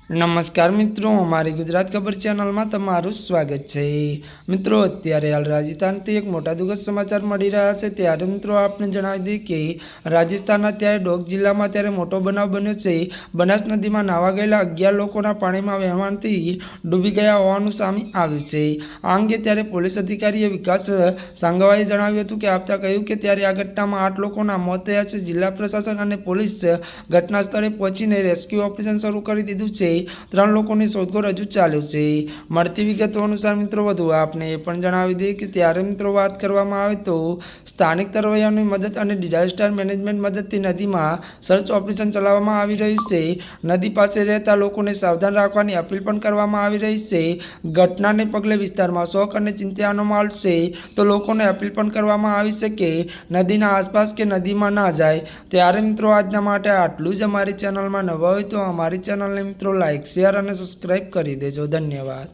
નમસ્કાર મિત્રો, અમારી ગુજરાત ખબર ચેનલમાં તમારું સ્વાગત છે। મિત્રો, અત્યારે હાલ રાજસ્થાનથી એક મોટા દુઃખદ સમાચાર મળી રહ્યા છે। ત્યારે મિત્રો આપને જણાવી દઈએ કે રાજસ્થાનના ત્યારે ડોંગ જિલ્લામાં ત્યારે મોટો બનાવ બન્યો છે। બનાસ નદીમાં નાવા ગયેલા 11 લોકોના પાણીમાં વહેવાથી ડૂબી ગયા હોવાનું સામે આવ્યું છે। આ અંગે ત્યારે પોલીસ અધિકારીએ વિકાસ સાંગવાએ જણાવ્યું હતું કે કહ્યું કે ત્યારે આ ઘટનામાં 8 લોકોના મોત થયા છે। જિલ્લા પ્રશાસન અને પોલીસ ઘટના સ્થળે પહોંચીને રેસ્ક્યુ ઓપરેશન શરૂ કરી દીધું છે। 3 લોકોની શોધખોળ હજુ ચાલુ છે। મળતી વિગતો અનુસાર મિત્રો વધુ આપને એ પણ જણાવી દઈએ કે ત્યારે મિત્રો વાત કરવામાં આવે તો સ્થાનિક તરવૈયાઓની મદદ અને ડિઝાસ્ટર મેનેજમેન્ટ મદદથી નદીમાં સર્ચ ઓપરેશન ચલાવવામાં આવી રહ્યું છે। નદી પાસે રહેતા લોકોને સાવધાન રાખવાની અપીલ પણ કરવામાં આવી રહી છે। ઘટનાને પગલે વિસ્તારમાં શોક અને ચિંતાનો માહોલ છે, તો લોકોને અપીલ પણ કરવામાં આવી છે કે નદીના આસપાસ કે નદીમાં ના જાય। ત્યારે મિત્રો આજના માટે આટલું જ। અમારી ચેનલમાં નવા હોય તો અમારી ચેનલને મિત્રો લાઈક, શેર અને સબસ્ક્રાઇબ કરી દેજો। ધન્યવાદ।